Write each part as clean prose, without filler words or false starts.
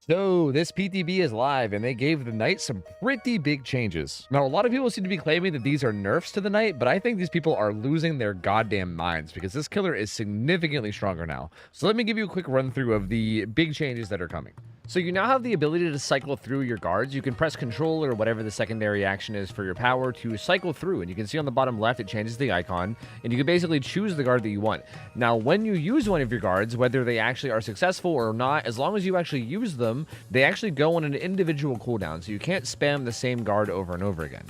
So this PTB is live and they gave the knight some pretty big changes. Now, a lot of people seem to be claiming that these are nerfs to the knight, but I think these people are losing their goddamn minds because this killer is significantly stronger now. So let me give you a quick run through of the big changes that are coming. So you now have the ability to cycle through your guards. You can press control or whatever the secondary action is for your power to cycle through. And you can see on the bottom left, it changes the icon. And you can basically choose the guard that you want. Now, when you use one of your guards, whether they actually are successful or not, as long as you actually use them, they actually go on an individual cooldown. So you can't spam the same guard over and over again.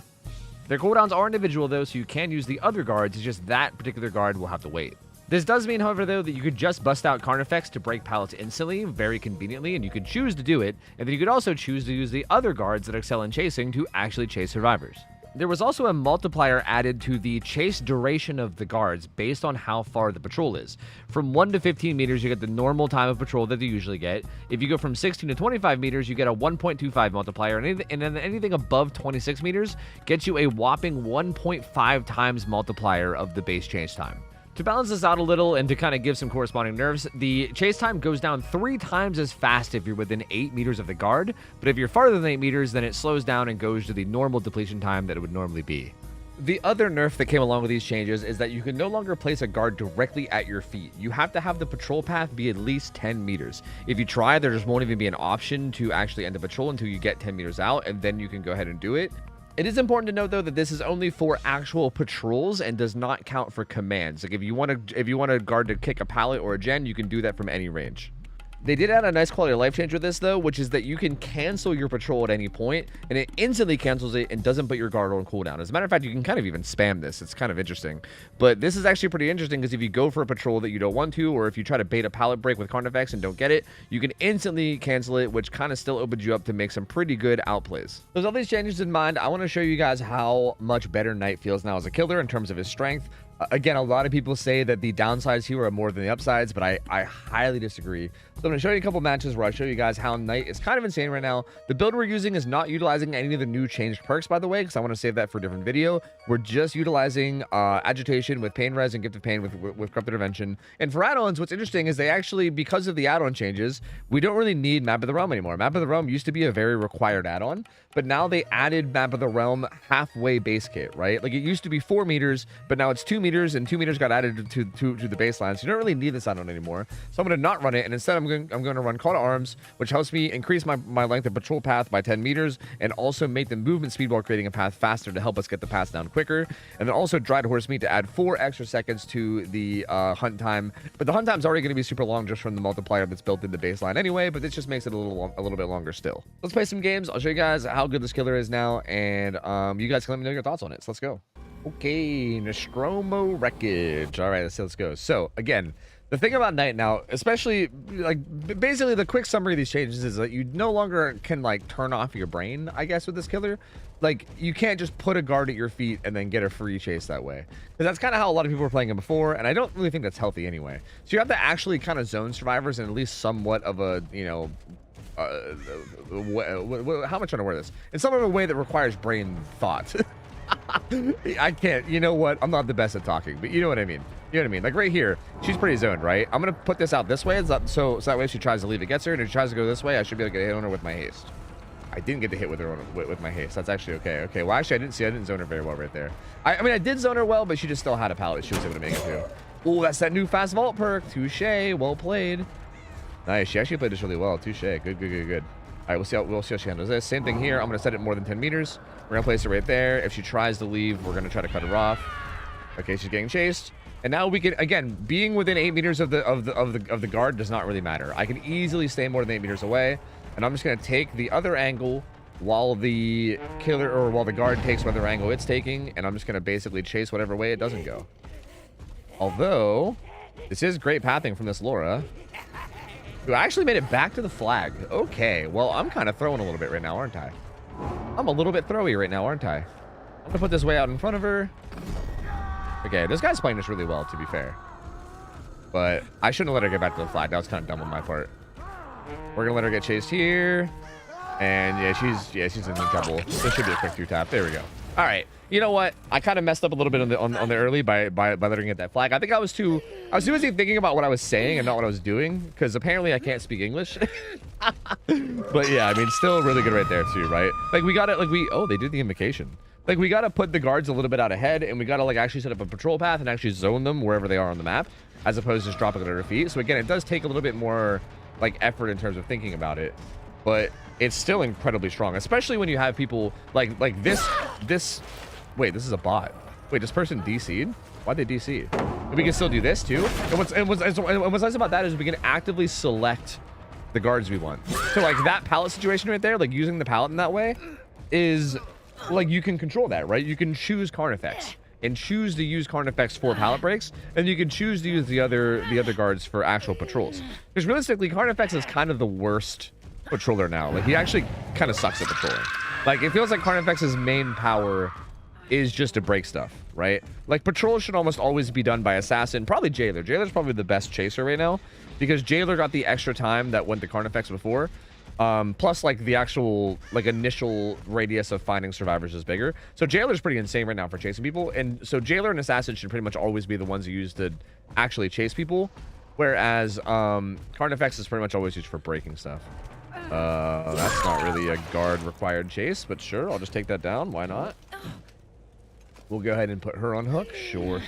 Their cooldowns are individual though, so you can use the other guards. It's just that particular guard will have to wait. This does mean, however, though, that you could just bust out Carnifex to break pallets instantly, very conveniently, and you could choose to do it, and then you could also choose to use the other guards that excel in chasing to actually chase survivors. There was also a multiplier added to the chase duration of the guards based on how far the patrol is. From 1 to 15 meters, you get the normal time of patrol that they usually get. If you go from 16 to 25 meters, you get a 1.25 multiplier, and then anything above 26 meters gets you a whopping 1.5 times multiplier of the base chase time. To balance this out a little and to kind of give some corresponding nerfs, the chase time goes down 3 times as fast if you're within 8 meters of the guard, but if you're farther than 8 meters, then it slows down and goes to the normal depletion time that it would normally be. The other nerf that came along with these changes is that you can no longer place a guard directly at your feet. You have to have the patrol path be at least 10 meters. If you try, there just won't even be an option to actually end the patrol until you get 10 meters out, and then you can go ahead and do it. It is important to note, though, that this is only for actual patrols and does not count for commands. Like, if you want a guard to kick a pallet or a gen, you can do that from any range. They did add a nice quality of life change with this, though, which is that you can cancel your patrol at any point, and it instantly cancels it and doesn't put your guard on cooldown. As a matter of fact, you can kind of even spam this. It's kind of interesting. But this is actually pretty interesting because if you go for a patrol that you don't want to, or if you try to bait a pallet break with Carnifex and don't get it, you can instantly cancel it, which kind of still opens you up to make some pretty good outplays. With all these changes in mind, I want to show you guys how much better Knight feels now as a killer in terms of his strength. Again, a lot of people say that the downsides here are more than the upsides, but I highly disagree. So I'm going to show you a couple matches where I show you guys how Knight is kind of insane right now. The build we're using is not utilizing any of the new changed perks, by the way, because I want to save that for a different video. We're just utilizing Agitation with Pain Res and Gift of Pain with Corrupted Intervention. And for add-ons, what's interesting is they actually, because of the add-on changes, we don't really need Map of the Realm anymore. Map of the Realm used to be a very required add-on, but now they added Map of the Realm halfway base kit, right? Like, it used to be 4 meters, but now it's 2 meters, and 2 meters got added to the baseline, so you don't really need this add-on anymore. So I'm going to not run it, and instead I'm going to run Call to Arms, which helps me increase my length of patrol path by 10 meters, and also make the movement speed while creating a path faster to help us get the paths down quicker. And then also Dried Horse Meat to add 4 extra seconds to the hunt time. But the hunt time's already going to be super long just from the multiplier that's built in the baseline anyway, but this just makes it a little bit longer still. Let's play some games. I'll show you guys how good this killer is now, and you guys can let me know your thoughts on it. So let's go. Okay, Nostromo Wreckage. All right, let's go. So again, the thing about Knight now, especially like basically the quick summary of these changes is that you no longer can like turn off your brain, I guess, with this killer. Like, you can't just put a guard at your feet and then get a free chase that way, because that's kind of how a lot of people were playing it before, and I don't really think that's healthy anyway. So you have to actually kind of zone survivors in at least somewhat of a, you know, how am I trying to wear this? In some of a way that requires brain thought. I can't, you know what? I'm not the best at talking, but you know what I mean. You know what I mean? Like right here, she's pretty zoned, right? I'm going to put this out this way, so that way if she tries to leave, it gets her, and if she tries to go this way, I should be able to get a hit on her with my haste. I didn't get to hit with her with my haste. That's actually okay. Okay, well, actually, I didn't zone her very well right there. I mean, I did zone her well, but she just still had a pallet she was able to make it to. Oh, that's that new fast vault perk. Touche. Well played. Nice. She actually played this really well. Touche. Good. All right, we'll see how she handles this. Same thing here. I'm going to set it more than 10 meters. We're going to place it right there. If she tries to leave, we're going to try to cut her off. Okay, she's getting chased. And now we can, again, being within 8 meters of the guard does not really matter. I can easily stay more than 8 meters away. And I'm just going to take the other angle while the killer, or while the guard takes whatever angle it's taking. And I'm just going to basically chase whatever way it doesn't go. Although, this is great pathing from this Laura, who actually made it back to the flag. Okay, well, I'm kind of throwing a little bit right now, aren't I? I'm a little bit throwy right now, aren't I? I'm going to put this way out in front of her. Okay, this guy's playing this really well, to be fair. But I shouldn't have let her get back to the flag. That was kind of dumb on my part. We're going to let her get chased here. And yeah, she's in trouble. This should be a quick 2-tap. There we go. All right. You know what? I kind of messed up a little bit on the early by letting get that flag. I think I was too busy thinking about what I was saying and not what I was doing, because apparently I can't speak English. But yeah, I mean, still really good right there too, right? Like we got it. Like oh, they did the invocation. Like we got to put the guards a little bit out ahead, and we got to like actually set up a patrol path and actually zone them wherever they are on the map, as opposed to just dropping it at their feet. So again, it does take a little bit more like effort in terms of thinking about it, but it's still incredibly strong, especially when you have people like this. Wait, this is a bot. Wait, this person DC'd? Why'd they DC? And we can still do this too. And what's nice about that is we can actively select the guards we want. So like that pallet situation right there, like using the pallet in that way is like you can control that, right? You can choose Carnifex and choose to use Carnifex for pallet breaks, and you can choose to use the other guards for actual patrols. Because realistically, Carnifex is kind of the worst patroller now. Like he actually kind of sucks at patrolling. Like it feels like Carnifex's main power is just to break stuff, right? Like patrol should almost always be done by assassin, probably jailer. Jailer's probably the best chaser right now, because jailer got the extra time that went to Carnifex before. Plus like the actual like initial radius of finding survivors is bigger. So jailer's pretty insane right now for chasing people, and so jailer and assassin should pretty much always be the ones you use to actually chase people, whereas Carnifex is pretty much always used for breaking stuff. That's not really a guard required chase, but sure, I'll just take that down. Why not? We'll go ahead and put her on hook. Sure.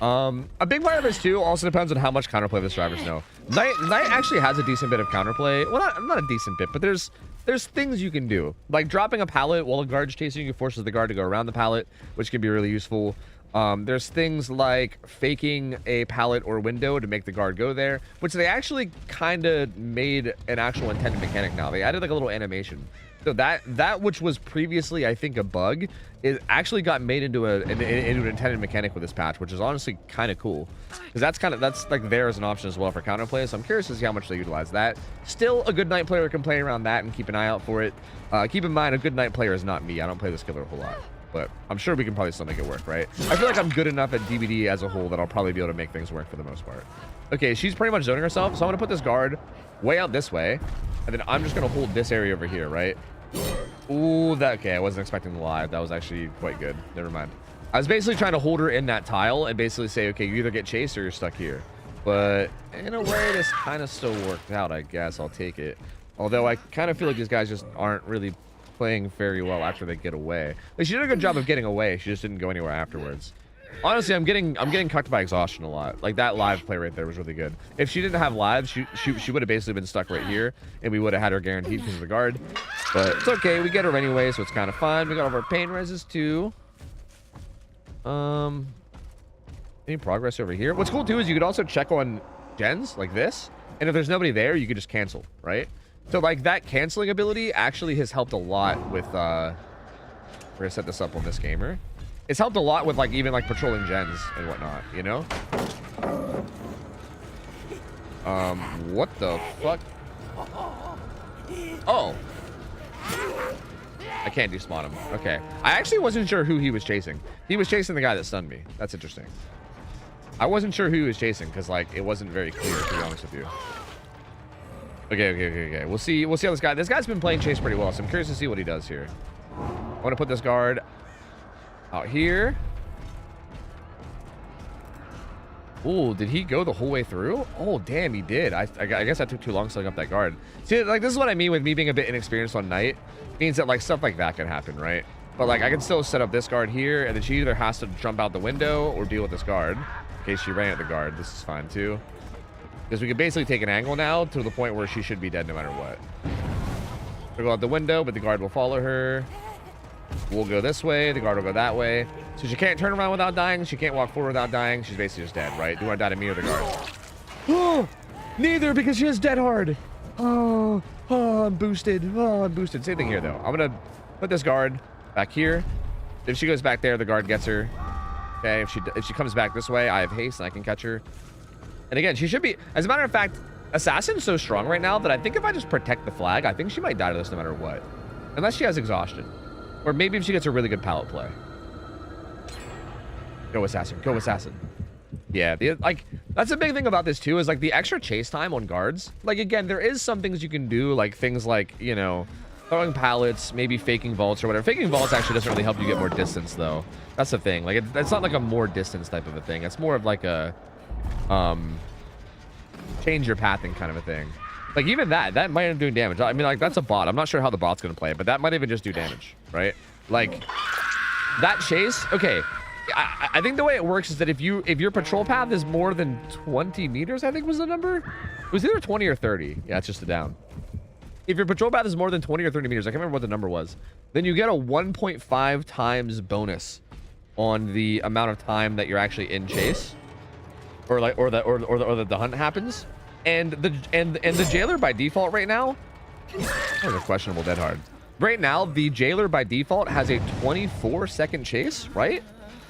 A big part of this too also depends on how much counterplay the survivors know. Knight actually has a decent bit of counterplay. Well, not a decent bit, but there's things you can do. Like dropping a pallet while a guard's chasing you forces the guard to go around the pallet, which can be really useful. There's things like faking a pallet or window to make the guard go there, which they actually kind of made an actual intended mechanic now. They added like a little animation. So that which was previously, I think, a bug, it actually got made into an intended mechanic with this patch, which is honestly kind of cool, because that's like there as an option as well for counterplay. So I'm curious to see how much they utilize that. Still, a good Knight player can play around that and keep an eye out for it. Keep in mind, a good Knight player is not me. I don't play this killer a whole lot, but I'm sure we can probably still make it work, right? I feel like I'm good enough at DBD as a whole that I'll probably be able to make things work for the most part. Okay, she's pretty much zoning herself, so I'm gonna put this guard way out this way, and then I'm just gonna hold this area over here, right? Ooh, okay, I wasn't expecting the live. That was actually quite good. Never mind. I was basically trying to hold her in that tile and basically say, okay, you either get chased or you're stuck here. But in a way, this kind of still worked out, I guess. I'll take it. Although I kind of feel like these guys just aren't really playing very well after they get away. Like, she did a good job of getting away. She just didn't go anywhere afterwards. Honestly, I'm getting cucked by exhaustion a lot. Like that live play right there was really good. If she didn't have lives, she would have basically been stuck right here, and we would have had her guaranteed because of the guard. But it's okay. We get her anyway, so it's kind of fun. We got all of our pain reses too. Any progress over here? What's cool too is you could also check on gens like this, and if there's nobody there, you could just cancel, right? So like that canceling ability actually has helped a lot with. We're gonna set this up on this gamer. It's helped a lot with like even like patrolling gens and whatnot, you know? What the fuck? Oh. I can't despawn him. Okay. I actually wasn't sure who he was chasing. He was chasing the guy that stunned me. That's interesting. I wasn't sure who he was chasing because like it wasn't very clear, to be honest with you. Okay. We'll see how this guy's been playing chase pretty well, so I'm curious to see what he does here. I want to put this guard out here. Ooh, did he go the whole way through? Oh, damn, he did. I guess I took too long setting up that guard. See, like, this is what I mean with me being a bit inexperienced on Knight. Means that, like, stuff like that can happen, right? But, like, I can still set up this guard here, and then she either has to jump out the window or deal with this guard. In case she ran at the guard. This is fine, too. Because we can basically take an angle now to the point where she should be dead no matter what. She'll go out the window, but the guard will follow her. We'll go this way, the guard will go that way. So she can't turn around without dying, she can't walk forward without dying, she's basically just dead, right? Do you want to die to me or the guard? Oh, neither, because she has dead hard. Oh, I'm boosted. Same thing here, though. I'm going to put this guard back here. If she goes back there, the guard gets her. Okay, if she comes back this way, I have haste and I can catch her. And again, she should be, as a matter of fact, Assassin's so strong right now that I think if I just protect the flag, I think she might die to this no matter what. Unless she has exhaustion. Or maybe if she gets a really good pallet play. Go assassin. Go assassin. Yeah, like, that's a big thing about this, too, is, like, the extra chase time on guards. Like, again, there is some things you can do, like, things like, you know, throwing pallets, maybe faking vaults or whatever. Faking vaults actually doesn't really help you get more distance, though. That's the thing. Like, it's not like a more distance type of a thing. It's more of like a change your pathing kind of a thing. Like, even that might end up doing damage. I mean, like, that's a bot. I'm not sure how the bot's gonna play, but that might even just do damage, right? Like, that chase, okay. I think the way it works is that if your patrol path is more than 20 meters, I think was the number. It was either 20 or 30. Yeah, it's just a down. If your patrol path is more than 20 or 30 meters, I can't remember what the number was, then you get a 1.5 times bonus on the amount of time that you're actually in chase, or the hunt happens. And the jailer by default right now, that was a questionable dead hard. Right now, the jailer by default has a 24-second chase, right?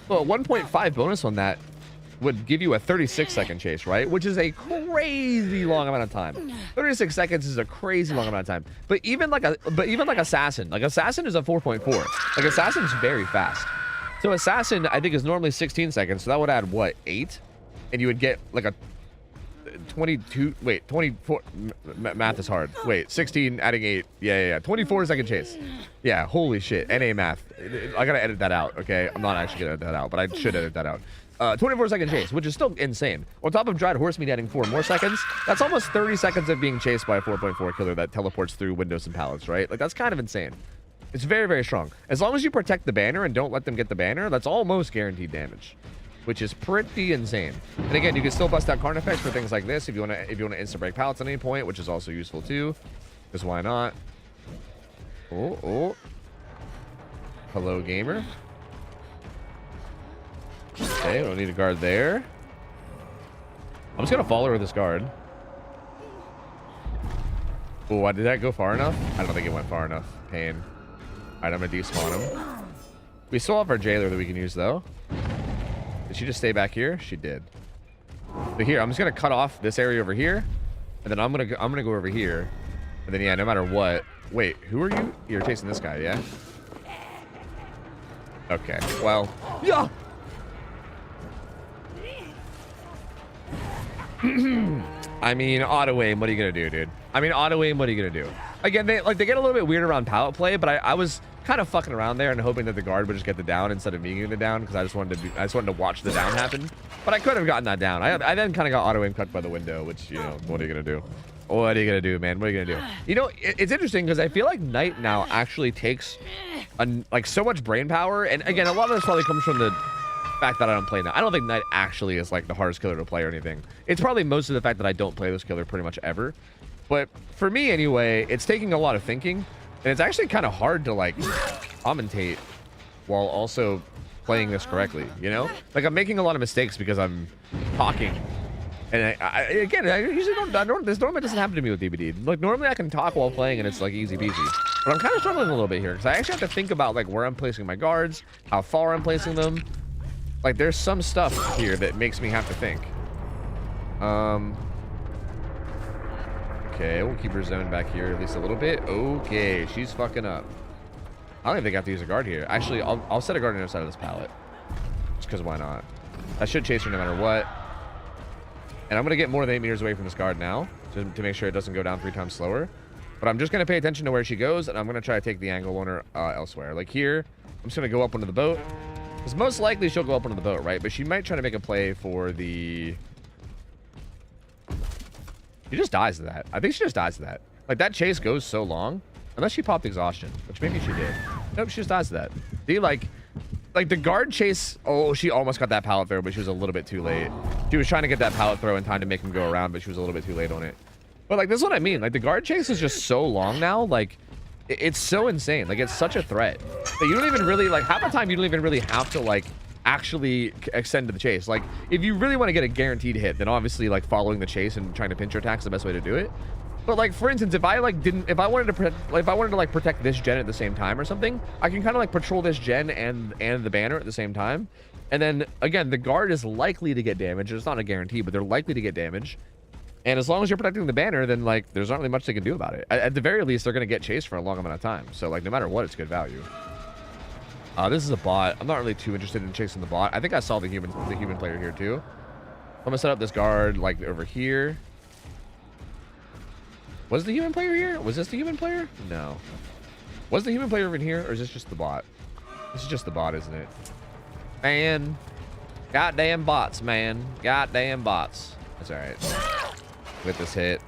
So a 1.5 bonus on that would give you a 36-second chase, right? Which is a crazy long amount of time. 36 seconds is a crazy long amount of time. But even like assassin is a 4.4. Like, assassin's very fast. So assassin, I think, is normally 16 seconds. So that would add what, 8? And you would get like a 24. Math is hard. Wait, 16 adding 8. Yeah. 24-second chase. Yeah, holy shit. NA math. I gotta edit that out, okay? I'm not actually gonna edit that out, but I should edit that out. 24-second chase, which is still insane. On top of dried horse meat adding 4 more seconds, that's almost 30 seconds of being chased by a 4.4 killer that teleports through windows and pallets, right? Like, that's kind of insane. It's very, very strong. As long as you protect the banner and don't let them get the banner, that's almost guaranteed damage, which is pretty insane. And again, you can still bust out Carnifex for things like this if you want to instant break pallets at any point, which is also useful too. Because why not? Oh. Hello, gamer. Okay, we don't need a guard there. I'm just gonna follow her with this guard. Oh, did that go far enough? I don't think it went far enough. Pain. Alright, I'm gonna despawn him. We still have our jailer that we can use though. Did she just stay back here? She did. But here, I'm just gonna cut off this area over here, and then I'm gonna go over here, and then yeah, no matter what. Wait, who are you? You're chasing this guy, yeah? Okay. Well, yeah. I mean, auto aim. What are you gonna do, dude? I mean, auto aim. What are you gonna do? Again, they get a little bit weird around pallet play, but I was kind of fucking around there and hoping that the guard would just get the down instead of me getting the down, because I just wanted to watch the down happen. But I could have gotten that down. I then kind of got auto aim cut by the window, which, you know, what are you gonna do? What are you gonna do, man? What are you gonna do? You know, it's interesting because I feel like Knight now actually takes like so much brain power, and again, a lot of this probably comes from the fact that I don't play Knight. I don't think Knight actually is like the hardest killer to play or anything. It's probably most of the fact that I don't play this killer pretty much ever. But for me anyway, it's taking a lot of thinking, and it's actually kind of hard to like commentate while also playing this correctly, you know? Like, I'm making a lot of mistakes because I'm talking. And I usually don't, this normally doesn't happen to me with DBD. Like, normally I can talk while playing and it's like easy peasy. But I'm kind of struggling a little bit here because I actually have to think about like where I'm placing my guards, how far I'm placing them. Like, there's some stuff here that makes me have to think. Okay, we'll keep her zoned back here at least a little bit. Okay, she's fucking up. I don't even think I have to use a guard here. Actually, I'll set a guard on the other side of this pallet. Just because why not? I should chase her no matter what. And I'm going to get more than 8 meters away from this guard now to make sure it doesn't go down 3 times slower. But I'm just going to pay attention to where she goes, and I'm going to try to take the angle on her elsewhere. Like here, I'm just going to go up onto the boat. Because most likely she'll go up onto the boat, right? But she might try to make a play for the... She just dies to that. I think she just dies to that. Like, that chase goes so long. Unless she popped exhaustion, which maybe she did. Nope, she just dies to that. See, like the guard chase... Oh, she almost got that pallet throw, but she was a little bit too late. She was trying to get that pallet throw in time to make him go around, but she was a little bit too late on it. But, like, this is what I mean. Like, the guard chase is just so long now. Like, it's so insane. Like, it's such a threat that you don't even really... Like, half the time, you don't even really have to, like, actually extend to the chase. Like, if you really want to get a guaranteed hit, then obviously, like, following the chase and trying to pinch your attack is the best way to do it. But, like, for instance, if I wanted to protect this gen at the same time or something, I can kind of like patrol this gen and the banner at the same time. And then again, the guard is likely to get damage. It's not a guarantee, but they're likely to get damage. And as long as you're protecting the banner, then like there's not really much they can do about it. At the very least, they're going to get chased for a long amount of time. So like no matter what, it's good value. This is a bot. I'm not really too interested in chasing the bot. I think I saw the human player here too. I'm gonna set up this guard like over here. Was the human player here? Was this the human player? No. Was the human player in here, or is this just the bot? This is just the bot, isn't it? Man. Goddamn bots, man. Goddamn bots. That's all right. With this hit.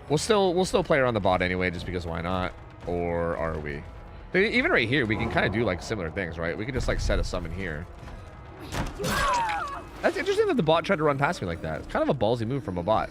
We'll still play around the bot anyway, just because why not? Or are we? Even right here, we can kind of do like similar things, right? We can just like set a summon here. That's interesting that the bot tried to run past me like that. It's kind of a ballsy move from a bot.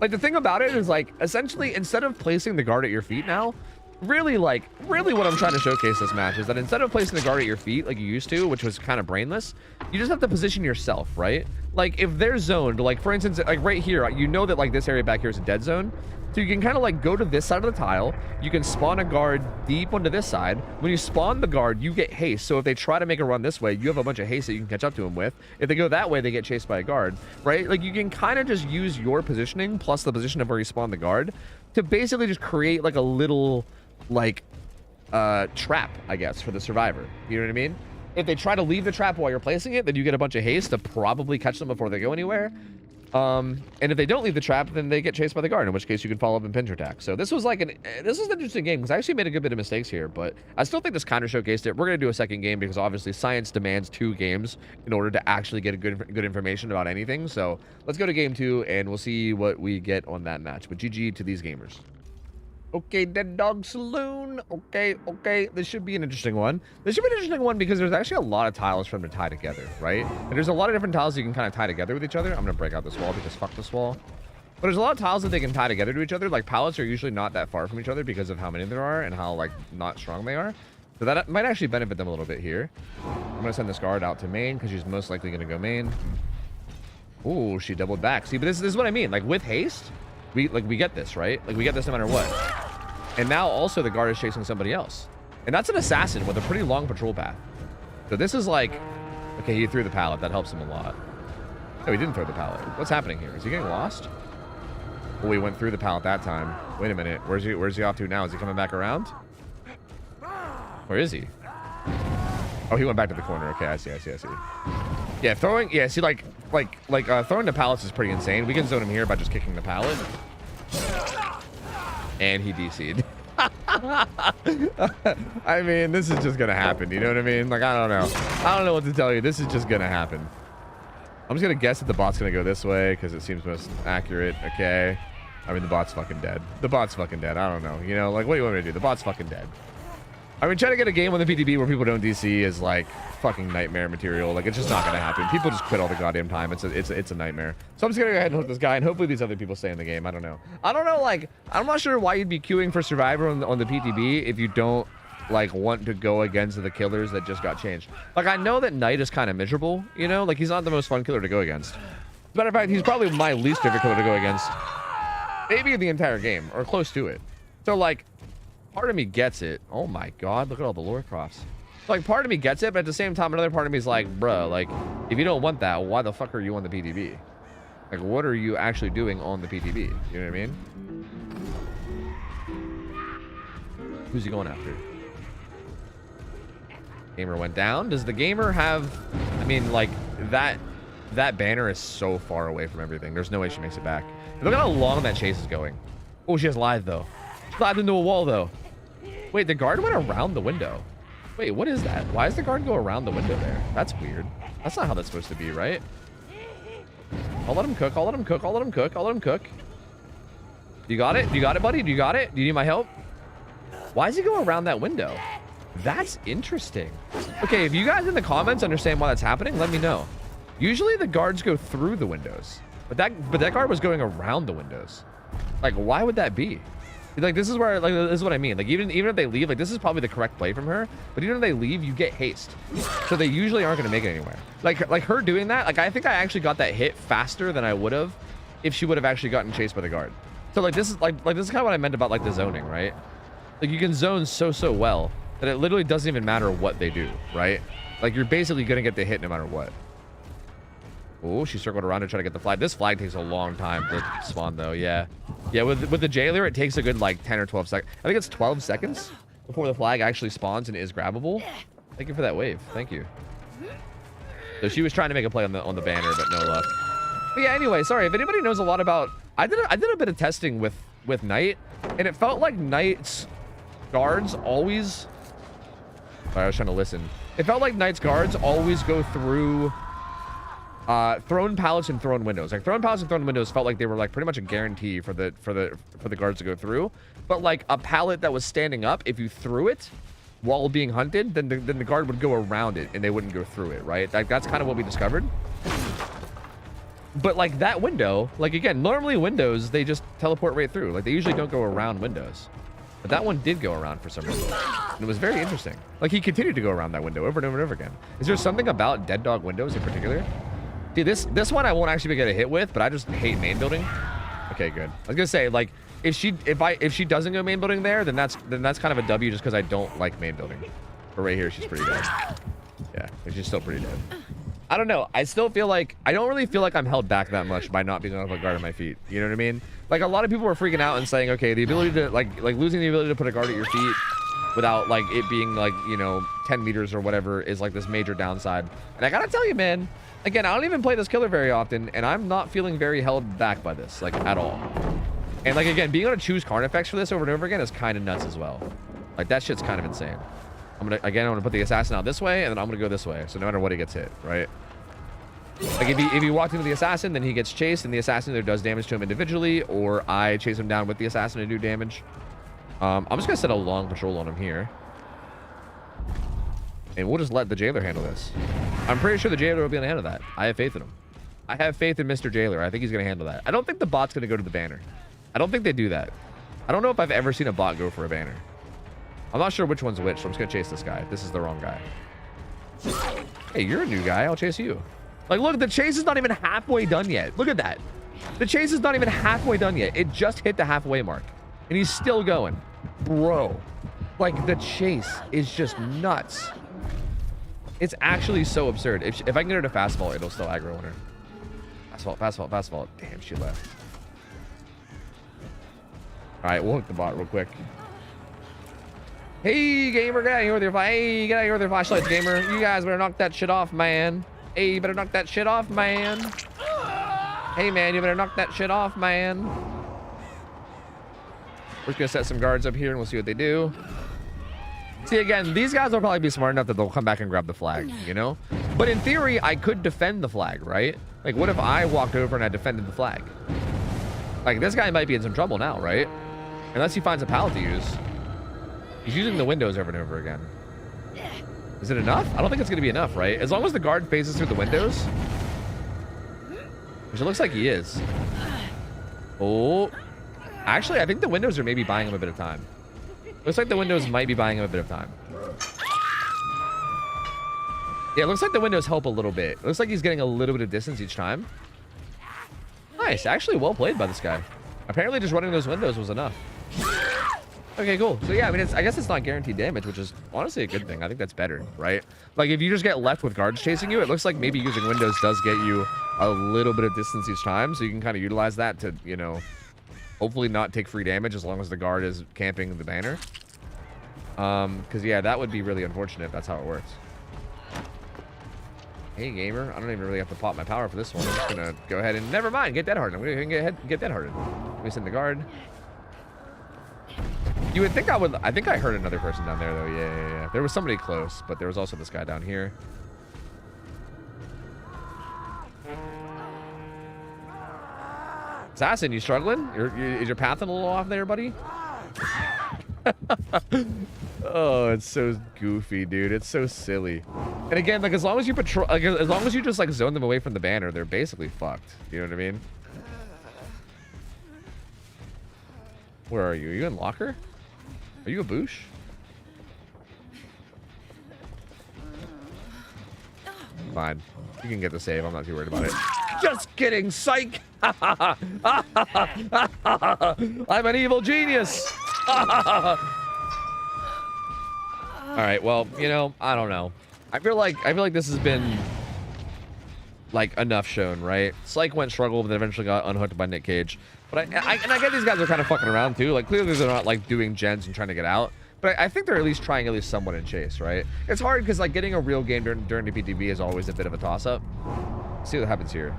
Like, the thing about it is, like, essentially, instead of placing the guard at your feet now, really what I'm trying to showcase this match is that instead of placing the guard at your feet like you used to, which was kind of brainless, you just have to position yourself, right? Like, if they're zoned, like, for instance, like right here, you know that, like, this area back here is a dead zone. So you can kind of like go to this side of the tile. You can spawn a guard deep onto this side. When you spawn the guard, you get haste. So if they try to make a run this way, you have a bunch of haste that you can catch up to them with. If they go that way, they get chased by a guard, right? Like, you can kind of just use your positioning plus the position of where you spawn the guard to basically just create like a little like trap, I guess, for the survivor. You know what I mean? If they try to leave the trap while you're placing it, then you get a bunch of haste to probably catch them before they go anywhere. And if they don't leave the trap, then they get chased by the guard, in which case you can follow up and pinch attack. So this was like this was an interesting game because I actually made a good bit of mistakes here, but I still think this kind of showcased it. We're going to do a second game because obviously science demands 2 games in order to actually get a good information about anything. So let's go to game 2 and we'll see what we get on that match. But GG to these gamers. Okay, Dead Dog Saloon. Okay. This should be an interesting one. This should be an interesting one because there's actually a lot of tiles for them to tie together, right? And there's a lot of different tiles you can kind of tie together with each other. I'm going to break out this wall because fuck this wall. But there's a lot of tiles that they can tie together to each other. Like, pallets are usually not that far from each other because of how many there are and how, like, not strong they are. So that might actually benefit them a little bit here. I'm going to send this guard out to main because she's most likely going to go main. Ooh, she doubled back. See, but this is what I mean. Like, with haste, we get this, right? Like, we get this no matter what. And now also the guard is chasing somebody else. And that's an assassin with a pretty long patrol path. So this is like... Okay, he threw the pallet. That helps him a lot. No, he didn't throw the pallet. What's happening here? Is he getting lost? Oh, he went through the pallet that time. Wait a minute. Where's he off to now? Is he coming back around? Where is he? Oh, he went back to the corner. Okay, I see. Yeah, throwing... Yeah, see, like throwing the pallets is pretty insane. We can zone him here by just kicking the pallet. And he DC'd. I mean, this is just gonna happen. You know what I mean? Like, I don't know what to tell you. This is just gonna happen. I'm just gonna guess that the bot's gonna go this way because it seems most accurate. Okay. I mean, the bot's fucking dead. The bot's fucking dead. I don't know. You know, like, what do you want me to do? The bot's fucking dead. I mean, trying to get a game on the PTB where people don't DC is like fucking nightmare material. Like, it's just not gonna happen. People just quit all the goddamn time. It's a nightmare. So I'm just gonna go ahead and hook this guy, and hopefully these other people stay in the game. I don't know. Like, I'm not sure why you'd be queuing for Survivor on the PTB if you don't like want to go against the killers that just got changed. Like, I know that Knight is kind of miserable. You know, like, he's not the most fun killer to go against. As a matter of fact, he's probably my least favorite killer to go against. Maybe in the entire game or close to it. So like, part of me gets it. Oh my god, look at all the lore crofts. Like, part of me gets it, but at the same time, another part of me is like, bruh, like, if you don't want that, why the fuck are you on the PTB? Like, what are you actually doing on the PTB? You know what I mean? Who's he going after? Gamer went down. Does the gamer have... I mean, like, that banner is so far away from everything. There's no way she makes it back. Look at how long that chase is going. Oh, she has live, though. She lived into a wall, though. Wait, the guard went around the window. Wait, what is that? Why does the guard go around the window there? That's weird. That's not how that's supposed to be, right? I'll let him cook. I'll let him cook. I'll let him cook. I'll let him cook. You got it? You got it, buddy? Do you got it? Do you need my help? Why does he go around that window? That's interesting. Okay, if you guys in the comments understand why that's happening, let me know. Usually the guards go through the windows, but that guard was going around the windows. Like, why would that be? Like, this is where, like, this is what I mean. Like, even if they leave, like, this is probably the correct play from her. But even if they leave, you get haste. So they usually aren't going to make it anywhere. Like her doing that, like, I think I actually got that hit faster than I would have if she would have actually gotten chased by the guard. So, like, this is like this is kind of what I meant about, like, the zoning, right? Like, you can zone so well that it literally doesn't even matter what they do, right? Like, you're basically going to get the hit no matter what. Oh, she circled around to try to get the flag. This flag takes a long time to spawn, though. Yeah. Yeah, with the jailer, it takes a good, like, 10 or 12 seconds. I think it's 12 seconds before the flag actually spawns and is grabbable. Thank you for that wave. Thank you. So she was trying to make a play on the banner, but no luck. But yeah, anyway, sorry. If anybody knows a lot about... I did a bit of testing with Knight, and it felt like Knight's guards always I was trying to listen. It felt like Knight's guards always go through thrown pallets and thrown windows. Like thrown pallets and thrown windows felt like they were like pretty much a guarantee for the guards to go through. But like a pallet that was standing up, if you threw it while being hunted, then the guard would go around it and they wouldn't go through it, right? Like that's kind of what we discovered. But like that window, like again, normally windows, they just teleport right through. Like they usually don't go around windows. But that one did go around for some reason. And it was very interesting. Like he continued to go around that window over and over and over again. Is there something about dead dog windows in particular? Dude, this one I won't actually get a hit with, but I just hate main building. Okay, good. I was gonna say, like, if she doesn't go main building there, then that's kind of a W just because I don't like main building. But right here, she's pretty dead. Yeah, she's still pretty dead. I don't know. I still feel like I don't really feel like I'm held back that much by not being able to put a guard on my feet. You know what I mean? Like a lot of people were freaking out and saying, okay, the ability to like losing the ability to put a guard at your feet without like it being like, you know, 10 meters or whatever is like this major downside. And I gotta tell you, man, again, I don't even play this killer very often, and I'm not feeling very held back by this, like at all. And like again, being able to choose Carnifex for this over and over again is kind of nuts as well. Like that shit's kind of insane. I'm gonna put the assassin out this way, and then I'm gonna go this way. So no matter what, he gets hit, right? Like if he walked into the assassin, then he gets chased, and the assassin either does damage to him individually, or I chase him down with the assassin and do damage. I'm just gonna set a long patrol on him here, and we'll just let the jailer handle this. I'm pretty sure the jailer will be able to handle that. I have faith in him. I have faith in Mr. Jailer. I think he's gonna handle that. I don't think the bot's gonna go to the banner. I don't think they do that. I don't know if I've ever seen a bot go for a banner. I'm not sure which one's which, so I'm just gonna chase this guy. This is the wrong guy. Hey, you're a new guy. I'll chase you. Like, look, the chase is not even halfway done yet. Look at that. The chase is not even halfway done yet. It just hit the halfway mark, and he's still going. Bro, like, the chase is just nuts. It's actually so absurd. If I can get her to fast vault, it'll still aggro on her. Fast vault, fast vault, fast vault. Damn, she left. All right, we'll hook the bot real quick. Hey, gamer, get out of here with your hey, get out of here with your flashlights, gamer. You guys better knock that shit off, man. Hey, you better knock that shit off, man. Hey, man, you better knock that shit off, man. We're just gonna set some guards up here and we'll see what they do. See, again, these guys will probably be smart enough that they'll come back and grab the flag, you know? But in theory, I could defend the flag, right? Like, what if I walked over and I defended the flag? Like, this guy might be in some trouble now, right? Unless he finds a pallet to use. He's using the windows over and over again. Is it enough? I don't think it's going to be enough, right? As long as the guard phases through the windows. Which it looks like he is. Oh. Actually, I think the windows are maybe buying him a bit of time. Looks like the windows might be buying him a bit of time. Yeah, it looks like the windows help a little bit. It looks like he's getting a little bit of distance each time. Nice. Actually, well played by this guy. Apparently, just running those windows was enough. Okay, cool. So yeah, I mean, I guess it's not guaranteed damage, which is honestly a good thing. I think that's better, right? Like if you just get left with guards chasing you, it looks like maybe using windows does get you a little bit of distance each time, so you can kind of utilize that to, you know, hopefully not take free damage as long as the guard is camping the banner. Because yeah, that would be really unfortunate if that's how it works. Hey gamer, I don't even really have to pop my power for this one. I'm just gonna go ahead and never mind, get dead hardened. I'm gonna get dead hardened. Let me send the guard. You would think I think I heard another person down there though. Yeah. There was somebody close, but there was also this guy down here. Assassin, you struggling? Is your path a little off there, buddy? Oh, it's so goofy, dude. It's so silly. And again, like as long as you patrol, like, as long as you just like zone them away from the banner, they're basically fucked. You know what I mean? Where are you? Are you in locker? Are you a boosh? Fine. You can get the save. I'm not too worried about it. Just kidding, psych! I'm an evil genius! Alright, well, you know, I don't know. I feel like this has been like enough shown, right? Psych went struggle, but then eventually got unhooked by Nick Cage. But I get these guys are kind of fucking around too. Like clearly they're not like doing gens and trying to get out. But I think they're at least trying somewhat in chase, right? It's hard because like getting a real game during the PTB is always a bit of a toss-up. See what happens here.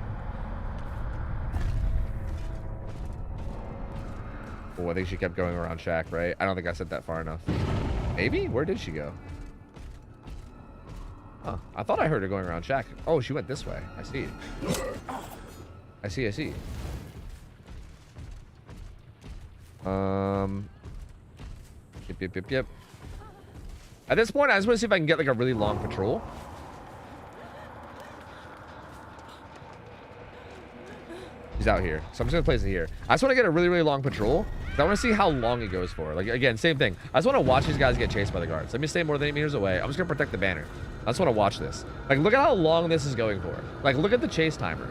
Oh, I think she kept going around Shaq, right? I don't think I said that far enough. Maybe? Where did she go? Huh. I thought I heard her going around Shack. Oh, she went this way. I see. I see. I see. Yep. At this point, I just want to see if I can get like a really long patrol. He's out here, so I'm just gonna place it here. I just want to get a really long patrol. I want to see how long it goes for. Like, again, same thing. I just want to watch these guys get chased by the guards. Let me stay more than 8 meters away. I'm just gonna protect the banner. I just want to watch this. Like, look at how long this is going for. Like, look at the chase timer.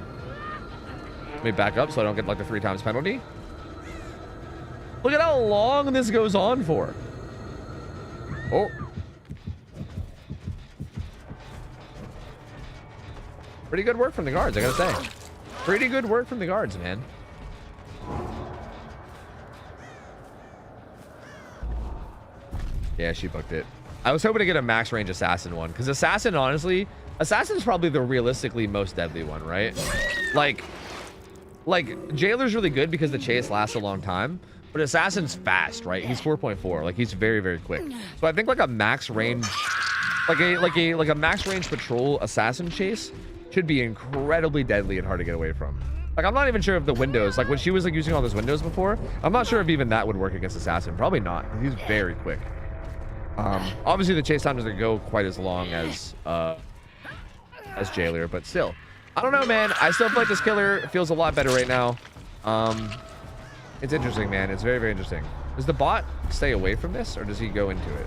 Let me back up so I don't get like the 3 times penalty. Look at how long this goes on for. Oh. Pretty good work from the guards, I gotta say. Pretty good work from the guards, man. Yeah, she booked it. I was hoping to get a max range assassin one, because assassin, honestly, assassin's probably the realistically most deadly one, right? Like jailer's really good because the chase lasts a long time, but assassin's fast, right? He's 4.4, like he's very quick. So I think like a max range, like a max range patrol assassin chase should be incredibly deadly and hard to get away from. Like, I'm not even sure if the windows, like when she was like using all those windows before, I'm not sure if even that would work against assassin. Probably not. He's very quick. Obviously the chase time doesn't go quite as long as jailer, but still, I don't know, man. I still feel like this killer feels a lot better right now. It's interesting, man. It's very interesting. Does the bot stay away from this, or does he go into it?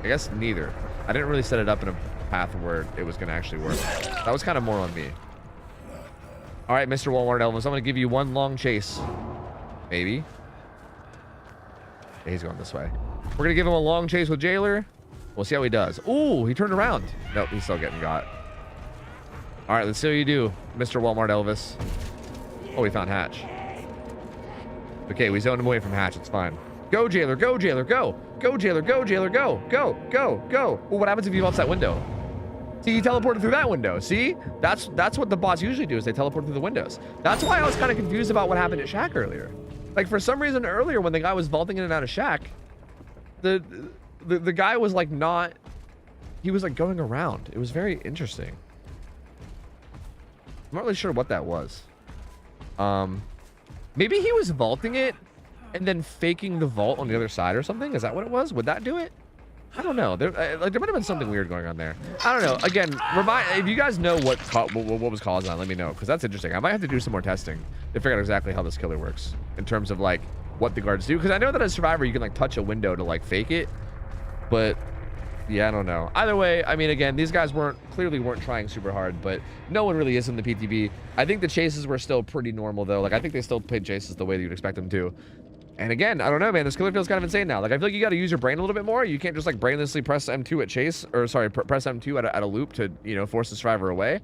I guess neither. I didn't really set it up in a path where it was going to actually work. That was kind of more on me. All right, Mr. Walmart Elvis, I'm going to give you one long chase. Maybe. Yeah, he's going this way. We're going to give him a long chase with jailer. We'll see how he does. Ooh, he turned around. Nope, he's still getting got. All right, let's see how you do, Mr. Walmart Elvis. Oh, we found Hatch. Okay, we zoned him away from Hatch. It's fine. Go, jailer. Go, jailer. Go. Go, jailer. Go, jailer. Go. Go. Go. Go. Ooh, what happens if you bounce that window? See, he teleported through that window. See? That's what the bots usually do, is they teleport through the windows. That's why I was kind of confused about what happened at Shack earlier. Like, for some reason earlier when the guy was vaulting in and out of Shack, the guy was like not... He was like going around. It was very interesting. I'm not really sure what that was. Maybe he was vaulting it and then faking the vault on the other side or something. Is that what it was? Would that do it? I don't know. There might have been something weird going on there. I don't know. Again, if you guys know what was causing that, let me know, because that's interesting. I might have to do some more testing to figure out exactly how this killer works in terms of like what the guards do, because I know that as Survivor you can like touch a window to like fake it, but yeah, I don't know. Either way, I mean, again, these guys clearly weren't trying super hard, but no one really is in the PTB. I think the chases were still pretty normal though. Like, I think they still played chases the way that you'd expect them to. And again, I don't know, man. This killer feels kind of insane now. Like, I feel like you got to use your brain a little bit more. You can't just like brainlessly press M2 at chase, or sorry, press M2 at a loop to, you know, force the survivor away.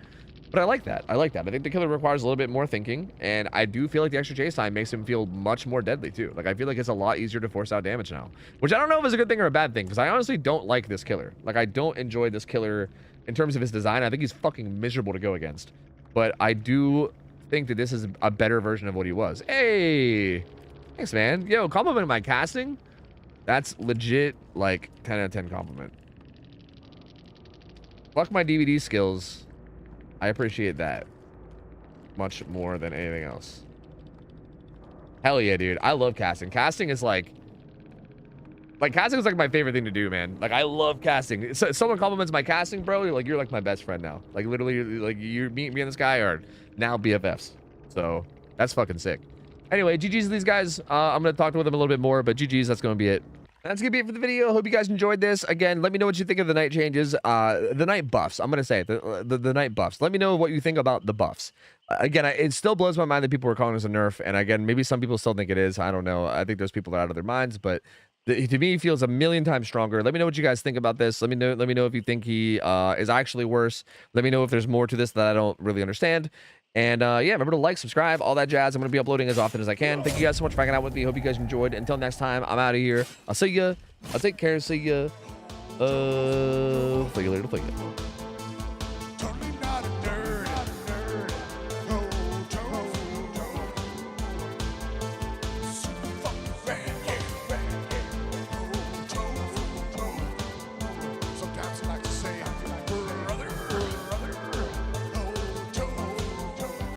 But I like that. I like that. I think the killer requires a little bit more thinking, and I do feel like the extra chase time makes him feel much more deadly too. Like, I feel like it's a lot easier to force out damage now, which I don't know if it's a good thing or a bad thing, because I honestly don't like this killer. Like, I don't enjoy this killer in terms of his design. I think he's fucking miserable to go against, but I do think that this is a better version of what he was. Hey, thanks, man. Yo, compliment my casting. That's legit, like 10 out of 10 compliment. Fuck my DVD skills. I appreciate that much more than anything else. Hell yeah, dude. I love casting. Casting is like casting is like my favorite thing to do, man. Like, I love casting. So, someone compliments my casting, bro, you're like my best friend now. Like, literally, like, me and this guy are now BFFs. So that's fucking sick. Anyway, GG's to these guys. I'm gonna talk to them a little bit more, but GG's, that's gonna be it. That's gonna be it for the video. Hope you guys enjoyed this. Again, let me know what you think of the night changes, the night buffs. I'm gonna say it, the night buffs. Let me know what you think about the buffs. Again, it still blows my mind that people are calling this a nerf, and again, maybe some people still think it is. I don't know. I think those people are out of their minds, but to me, he feels a million times stronger. Let me know what you guys think about this. Let me know if you think he is actually worse. Let me know if there's more to this that I don't really understand. And yeah, remember to like, subscribe, all that jazz. I'm going to be uploading as often as I can. Thank you guys so much for hanging out with me. Hope you guys enjoyed. Until next time, I'm out of here. I'll see ya. I'll take care. See ya. Play you later. Play you.